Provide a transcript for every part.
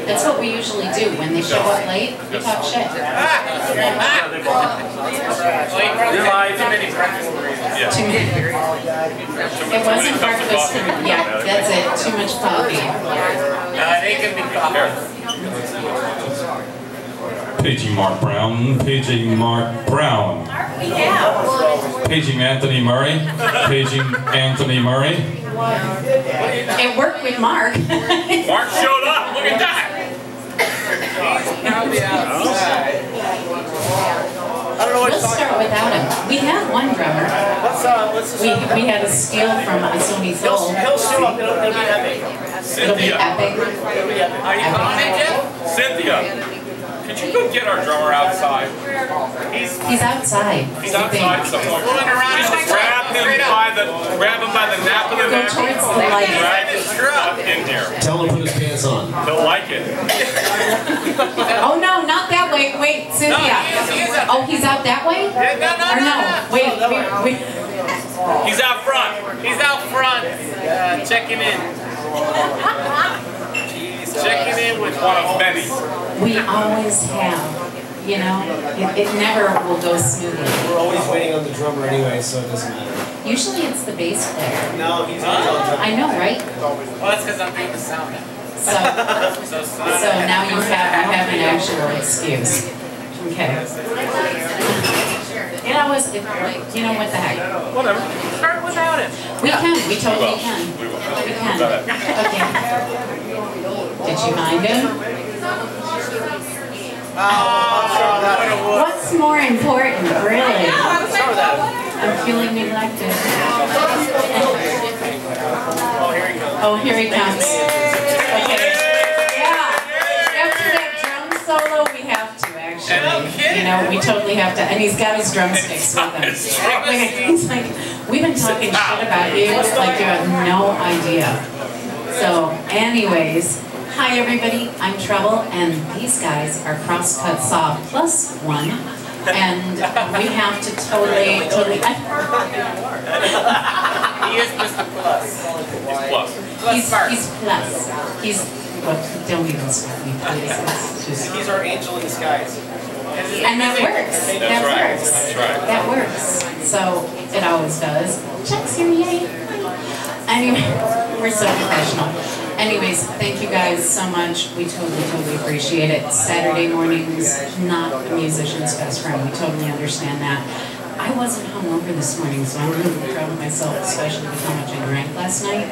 That's what we usually do. When they show up late, we talk shit. Too many breakfast burritos. Too many. It wasn't breakfast. Yeah, that's it. Too much coffee. It ain't gonna be coffee. Paging Mark Brown, paging Mark Brown. Paging Anthony Murray, paging Anthony Murray. It worked with Mark. Mark showed up, look at that! We'll start without him. We have one drummer. We had a steal from a Sony Soul. He'll show up, it'll be epic. It'll be epic. How you calling it, Jeff? Cynthia! Could you go get our drummer outside? He's outside. He's outside somewhere. Just grab him by the nap of the neck. Go towards the light. Drag his truck in here. Tell him to put his pants on. He'll like it. Oh no, not that way. Wait, Cynthia. Oh, he's out that way? Or no? Wait. He's out front. He's out front. Checking in. He's checking in with one of many. We always have. You know, it never will go smoothly. We're always waiting on the drummer anyway, so it doesn't matter. Usually it's the bass player. No, he's on the drummer. I know, right? Well, that's because I'm doing the sound now. So now you have an actual excuse. Okay. It always, you know what the heck. Whatever. Start without it. We can. We totally can. We will. We can. Okay. Did you find him? What's more important, really? I'm feeling neglected. Oh, here he comes. Okay. Yeah. After that drum solo, we have to actually. You know, we totally have to. And he's got his drumsticks with him. He's like, we've been talking shit about you. Like you have no idea. So, anyways. Hi everybody, I'm Trouble, and these guys are Crosscut Saw +1, and we have to totally... He is Mr. Plus. He's plus. He's plus. He's... Well, don't even start me, please. It's just... He's our angel in disguise. And that works. That works. That's right. That works. So, it always does. Chuck's here, yay! Anyway, we're so professional. Anyways, thank you guys so much. We totally appreciate it. Saturday mornings, not a musician's best friend. We totally understand that. I wasn't hungover this morning, so I'm really proud of myself, especially with how much I drank last night.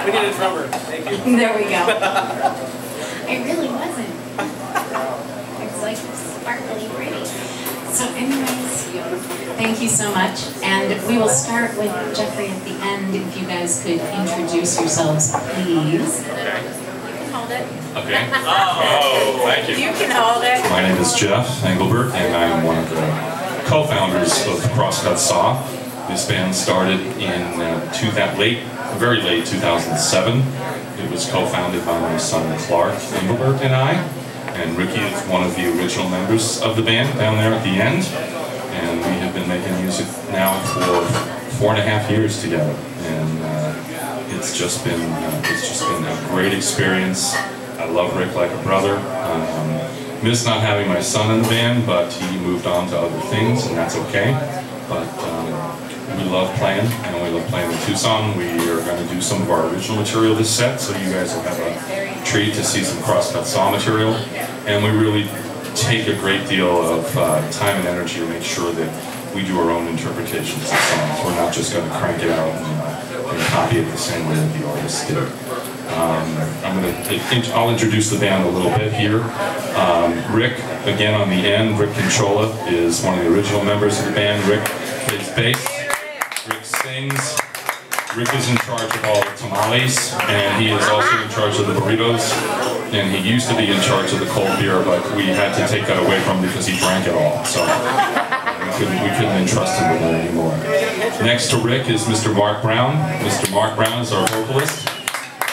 We need a drummer. Thank you. There we go. I really wasn't. It's like sparkly pretty. So anyways, thank you so much. And we will start with Jeffrey at the end. If you guys could introduce yourselves, please. Okay. You can hold it. Okay. Oh, thank you. You can hold it. My name is Jeff Engelbert, and I am one of the co-founders of Crosscut Saw. This band started in very late 2007. It was co-founded by my son Clark Engelbert and I. And Ricky is one of the original members of the band down there at the end. And we have been making music now for 4.5 years together. And it's just been a great experience. I love Rick like a brother. Miss not having my son in the band, but he moved on to other things, and that's okay. But we love playing, and we love playing in Tucson. We are going to do some of our original material this set, so you guys will have a treat to see some Crosscut Saw material. And we really take a great deal of time and energy to make sure that we do our own interpretations of songs. We're not just going to crank it out and copy it the same way that the artists did. I'll introduce the band a little bit here. Rick, again on the end, Rick Conchola is one of the original members of the band. Rick plays bass. Rick sings. Rick is in charge of all the tamales, and he is also in charge of the burritos. And he used to be in charge of the cold beer, but we had to take that away from him because he drank it all. So we couldn't entrust him with it anymore. Next to Rick is Mr. Mark Brown. Mr. Mark Brown is our vocalist.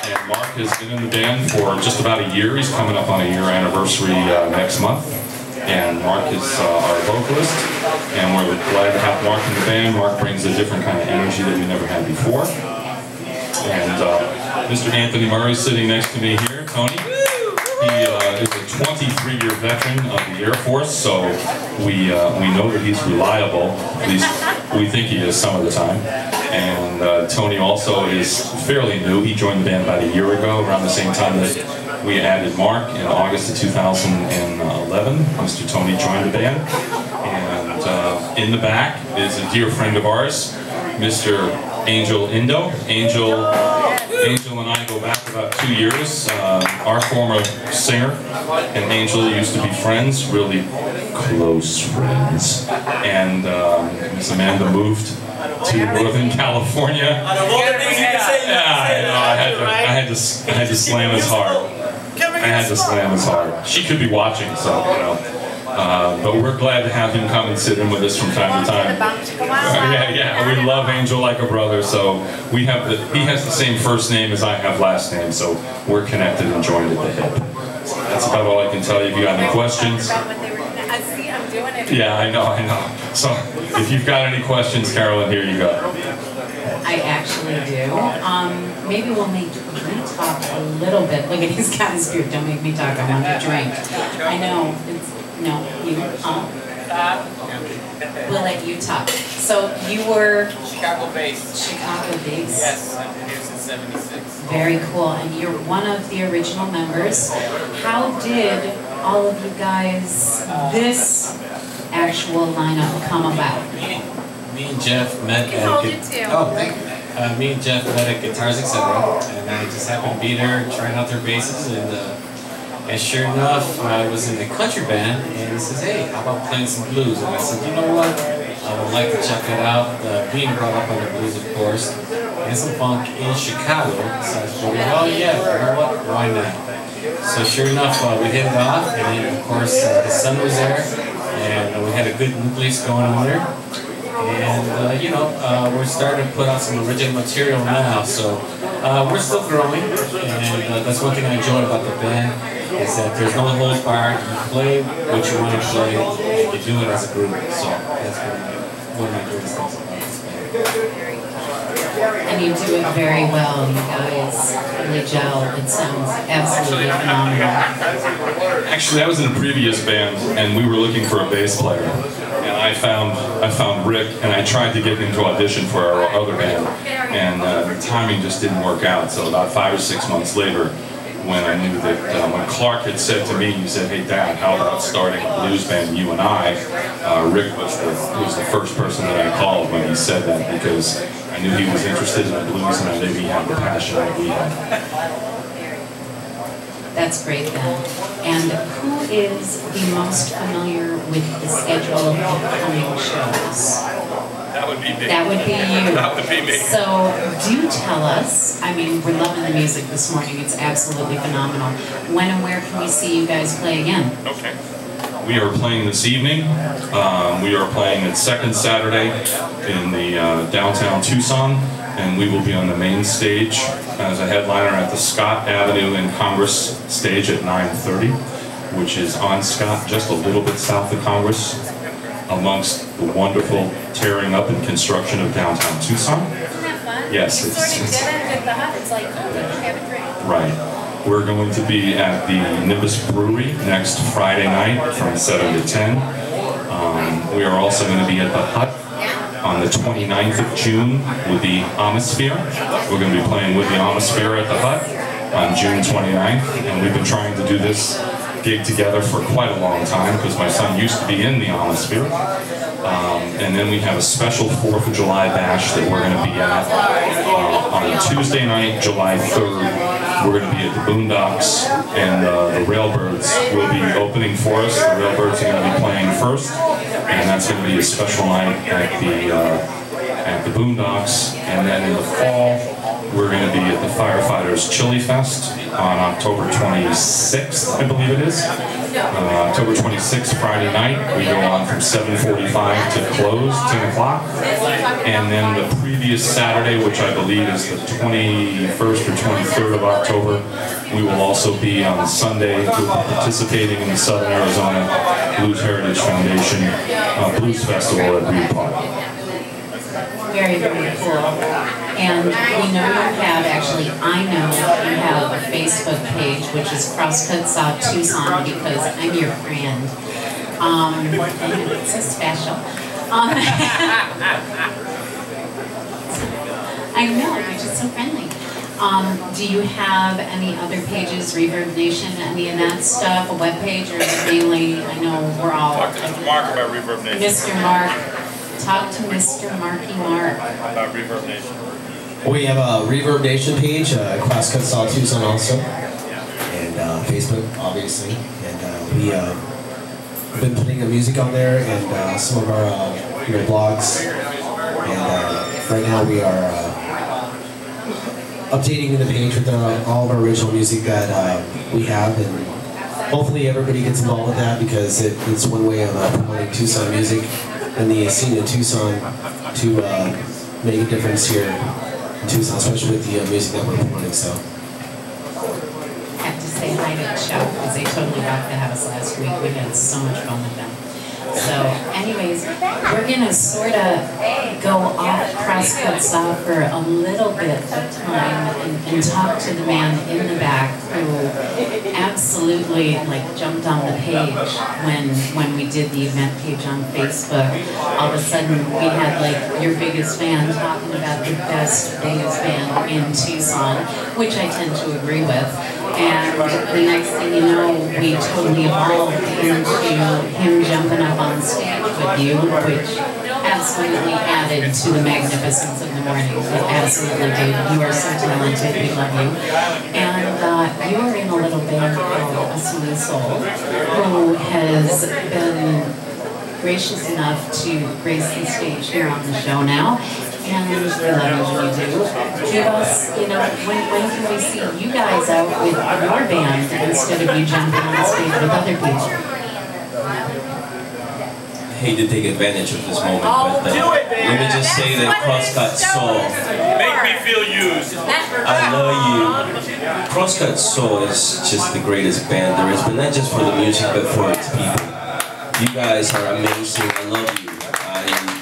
And Mark has been in the band for just about a year. He's coming up on a year anniversary next month. And Mark is our vocalist. And we're glad to have Mark in the band. Mark brings a different kind of energy that we never had before. And Mr. Anthony Murray sitting next to me here, Tony. He is a 23-year veteran of the Air Force, so we know that he's reliable. At least we think he is some of the time. And Tony also is fairly new. He joined the band about a year ago, around the same time that we added Mark in August of 2011. Mr. Tony joined the band. And in the back is a dear friend of ours, Mr. Angel Indo. Angel and I go back about 2 years. Our former singer and Angel used to be friends, really close friends. And Miss Amanda moved to Northern California. I had to slam his heart. I had to slam his heart. She could be watching, so you know. But we're glad to have him come and sit in with us from time to time. Yeah, we love Angel like a brother, so he has the same first name as I have last name, so we're connected and joined at the hip. So that's about all I can tell you. If you got any questions. Yeah, I know. So if you've got any questions, Carolyn, here you go. I actually do. Maybe we'll make you talk a little bit. Look at he's got his beard. Don't make me talk. I want to drink. I know. No, you. We'll let you talk. So you were Chicago-based. Chicago-based. Yes, I've been here since '76. Very cool. And you're one of the original members. How did all of you guys, this actual lineup, come about? Me and Jeff met at me and Jeff met at Guitars Etc. And I just happened to be there trying out their basses, and sure enough, I was in a country band, and he says, "Hey, how about playing some blues?" And I said, "You know what? I would like to check it out." Being brought up on the blues, of course, and some funk in Chicago. So I figured, oh yeah, you know what? Why not? So sure enough, we hit it off, and then of course his son was there, and we had a good nucleus going on there. And you know, we're starting to put out some original material now, so we're still growing, and that's one thing I enjoy about the band, is that there's no holds barred. You play what you want to play, and you do it as a group, so that's one of my greatest things about this band. And you do it very well, you guys really gel. It sounds absolutely phenomenal. Actually, I was in a previous band, and we were looking for a bass player. And I found Rick, and I tried to get him to audition for our other band, and the timing just didn't work out. So about 5 or 6 months later, when I knew that, when Clark had said to me, he said, "Hey Dad, how about starting a blues band, you and I?" Rick was the first person that I called when he said that, because I knew he was interested in the blues, and I knew he had the passion that we had. That's great then. And who is the most familiar with the schedule of upcoming shows? That would be me. That would be you. That would be me. So do tell us, I mean, we're loving the music this morning. It's absolutely phenomenal. When and where can we see you guys play again? Okay. We are playing this evening. We are playing at Second Saturday in the downtown Tucson, and we will be on the main stage as a headliner at the Scott Avenue and Congress stage at 9:30, which is on Scott, just a little bit south of Congress, amongst the wonderful tearing up and construction of downtown Tucson. Isn't that fun? Yes. It's sort of dead end at the hut. It's like, oh, we don't have a drink. Right. We're going to be at the Nimbus Brewery next Friday night from 7 to 10. We are also going to be at the Hut on the 29th of June with the Atmosphere. We're going to be playing with the Atmosphere at the Hut on June 29th, and we've been trying to do this gig together for quite a long time, because my son used to be in the Atmosphere. And then we have a special 4th of July bash that we're going to be at on Tuesday night, July 3rd. We're going to be at the Boondocks, and the Railbirds will be opening for us. The Railbirds are going to be playing first, and that's going to be a special night at the Boondocks. And then in the fall, we're going to be at the Firefighters Chili Fest on October 26th, I believe it is. October 26th, Friday night. We go on from 7:45 to close, 10 o'clock. And then the previous Saturday, which I believe is the 21st or 23rd of October, we will also be on Sunday participating in the Southern Arizona Blues Heritage Foundation Blues Festival at Reed Park. Very, very cool. And we know you have, actually, I know Facebook page, which is Crosscut Saw Tucson, because I'm your friend. It's so special. I know, you're just so friendly. Do you have any other pages, Reverb Nation, any of that stuff, a web page, or is it mainly, I know we're all... Talk to Mr. Mark about Reverb Nation. Mr. Mark. Talk to Mr. Marky Mark. About Reverb Nation. We have a Reverb Nation page, Crosscut Saw Tucson also, and Facebook, obviously. And we've been putting the music on there and some of our blogs. And right now we are updating the page with all of our original music that we have, and hopefully everybody gets involved with that, because it's one way of promoting Tucson music and the scene in Tucson to make a difference here in Tucson, especially with the music that we're promoting. So. I have to say hi to the show, because they totally rocked the house last week. We had so much fun with them. So, anyways, we're going to sort of go off Crosscut Saw for a little bit of time and talk to the man in the back who absolutely jumped on the page when we did the event page on Facebook. All of a sudden, we had your biggest fan talking about the best, biggest band in Tucson, which I tend to agree with. And the next thing you know, we totally evolved into him jumping up on stage with you, which absolutely added to the magnificence of the morning. It absolutely did. You are so talented. We love you. And you are in a little band called Asumi Soul, who has been gracious enough to grace the stage here on the show now. And we love you when you do. Give us, when can we see you guys out with your band instead of you jumping on stage with other people? I hate to take advantage of this moment, but let me just say that Crosscut Saw... Make me feel used. I love you. Crosscut Saw is just the greatest band there is, but not just for the music, but for its people. You guys are amazing. I love you. I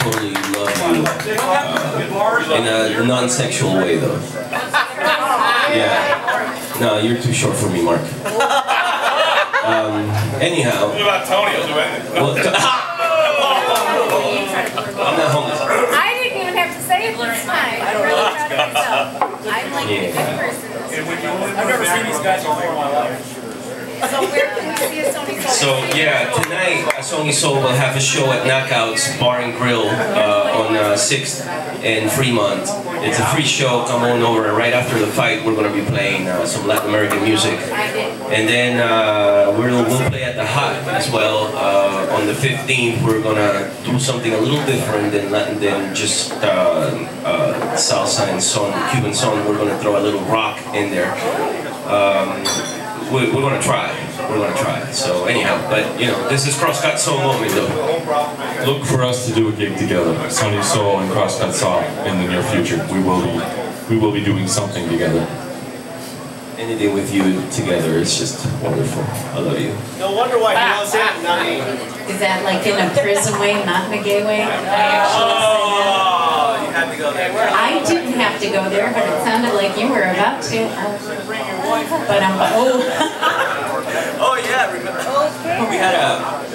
totally love you. In a non-sexual way, though. Yeah. No, you're too short for me, Mark. Anyhow. What about Tony? I'll do anything. Well, I'm not homeless. I didn't even have to say it this time. I'm really proud of myself. I'm like a good person. I've never seen these guys before in my life. So where can we see a Sony Soul? So yeah, tonight Sony Soul will have a show at Knockouts Bar and Grill on 6th in Fremont. It's a free show. Come on over. Right after the fight, we're going to be playing some Latin American music, and then we'll play at the Hut as well. On the 15th, we're going to do something a little different than just salsa and son, Cuban son. We're going to throw a little rock in there. We're going to try. We're going to try. So anyhow, but this is Crosscut Saw moment though. Look for us to do a gig together, Sony Soul and Crosscut Saw, in the near future. We will be doing something together. Anything with you together is just wonderful. I love you. No wonder why he loves him, not me. Is that in a prison way, not in a gay way? Oh, you had to go there. I didn't have to go there, but it sounded like you were about to. But Oh yeah, remember?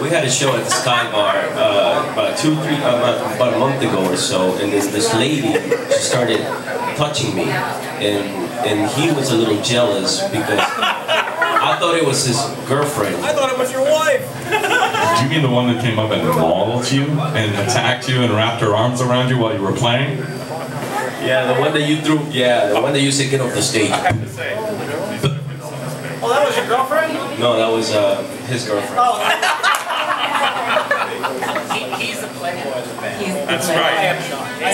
We had a show at the Sky Bar about a month ago or so, and this lady, she started touching me, and he was a little jealous because I thought it was his girlfriend. I thought it was your wife. Do you mean the one that came up and mauled you and attacked you and wrapped her arms around you while you were playing? Yeah, the one that you threw. Yeah, the one that you said get off the stage. Oh, that was your girlfriend? No, that was his girlfriend. Oh. He's the playboy of the band. That's right.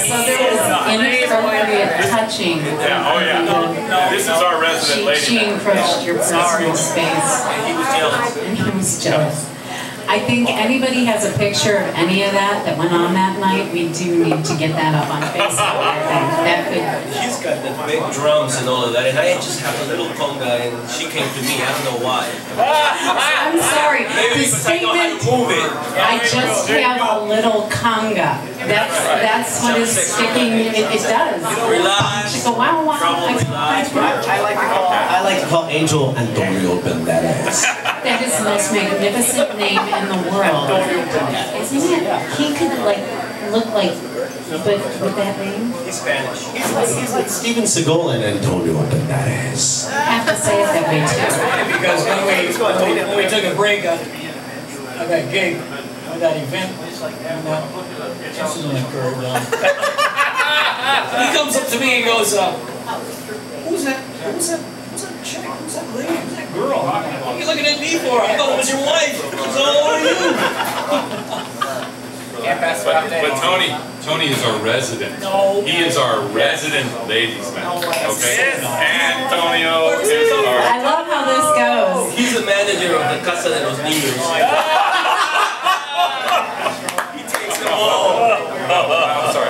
So there was inappropriate touching. Yeah, oh yeah. This is our resident lady. She encroached your personal space. And he was jealous. And he was jealous. I think anybody has a picture of any of that went on that night, we do need to get that up on Facebook. I think that could... She's got the big drums and all of that, and I just have a little conga, and she came to me, I don't know why. I'm sorry, the statement, I just have a little conga. That's what is sticking, it does. Relax. Wow, wow. I like to call Angel Antonio Banderas. That is the most magnificent name in the world. Isn't it? He could look like, but with that name? He's Spanish. He's like Steven Seagal and Antonio Banderas. I have to say it that way too. Because when we took a break on that gig, on that event, incident occurred. He comes up to me and goes, who's that chick? Who's that lady? Who's that girl? What are you looking at me for? I thought it was your wife. So what are you? But Tony is our resident. No. He is our resident ladies man. Okay? Antonio is our... I love how this goes. He's the manager of the Casa de los Niños. He takes them all. I'm sorry,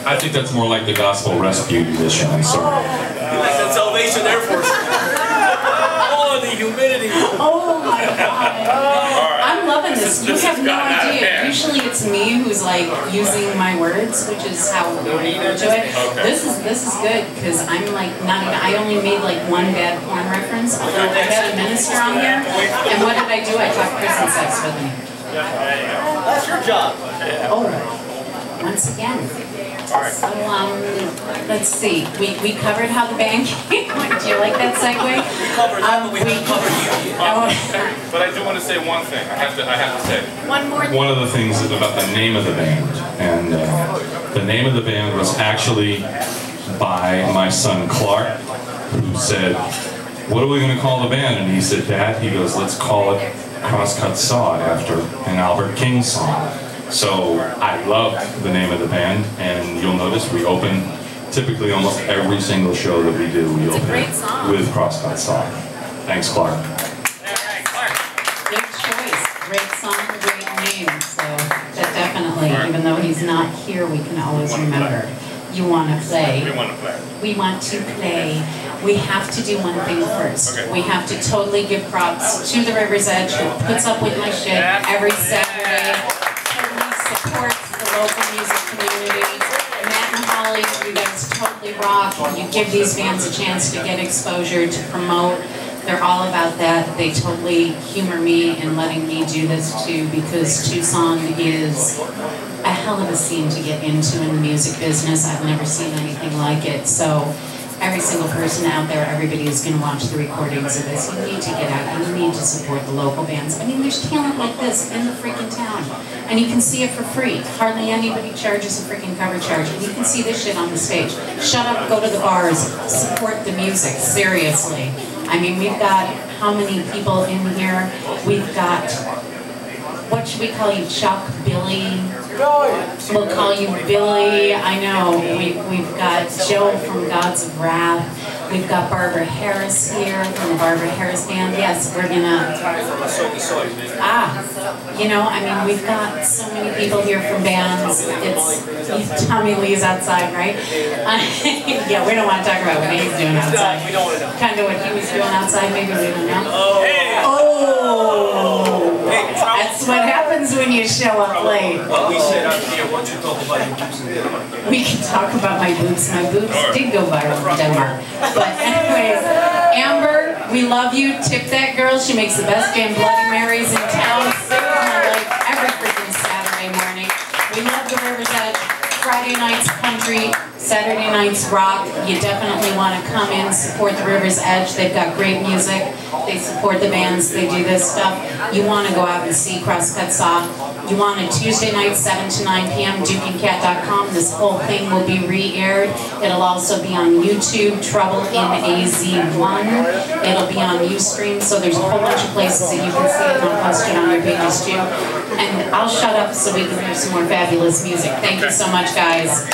I think that's more like the Gospel Rescue edition, I'm sorry. He's like the Salvation Air Force. Oh, the humidity. Oh my God. I'm loving this. You have no idea. Usually it's me who's like using my words, which is how we enjoy it. This is good because I'm like not even, I only made like one bad porn reference. Although I had a minister on here. And what did I do? I talked prison sex with him. That's your job. Oh, once again. So, let's see. We covered how the band came. Do you like that segue? We covered that, but we haven't covered you. But I do want to say one thing. I have to say. One more thing. One of the things is about the name of the band, and the name of the band was actually by my son Clark, who said, "What are we going to call the band?" And he said, "Dad," he goes, "let's call it Crosscut Saw after an Albert King song." So I love the name of the band, and you'll notice we open typically almost every single show that we do. We open with Crosscut Saw. Thanks, Clark. Good choice. Great song, great name. So that definitely, even though he's not here, we can always remember. You want to play. We want to play. We want to play. We have to do one thing first. Okay. We have to totally give props to the River's Edge, who puts up with my shit every Saturday. Supports the local music community. Matt and Holly, you guys totally rock. You give these bands a chance to get exposure, to promote. They're all about that. They totally humor me in letting me do this too, because Tucson is a hell of a scene to get into in the music business. I've never seen anything like it. So every single person out there, everybody is going to watch the recordings of this. You need to get out. You need to support the local bands. I mean, there's talent like this in the freaking town. And you can see it for free. Hardly anybody charges a freaking cover charge. And you can see this shit on the stage. Shut up, go to the bars, support the music. Seriously. I mean, we've got how many people in here? We've got, what should we call you, Chuck, Billy? We'll call you Billy. I know. We've got Joe from Gods of Wrath. We've got Barbara Harris here from the Barbara Harris Band. Yes, we're gonna. You know, I mean, we've got so many people here from bands. It's Tommy Lee's outside, right? Yeah, we don't want to talk about what he's doing outside. Kind of what he was doing outside. Maybe we don't know. That's what happens when you show up late. Well, we said out here, why don't you talk about your boobs in Denmark? We can talk about my boobs. My boobs did go viral in Denmark. But anyways, Amber, we love you. Tip that girl. She makes the best damn Bloody Marys in town. Saves my life every freaking Saturday morning. We love the River's Edge. Friday nights country, Saturday nights rock. You definitely want to come in, support the River's Edge. They've got great music. They support the bands. They do this stuff. You want to go out and see Crosscut Saw. You want a Tuesday night, 7 to 9 p.m., dukeandcat.com. This whole thing will be re-aired. It'll also be on YouTube, Trouble in AZ1. It'll be on Ustream, so there's a whole bunch of places that you can see it, and I'll post it on your pages too. And I'll shut up so we can hear some more fabulous music. Thank you so much, guys.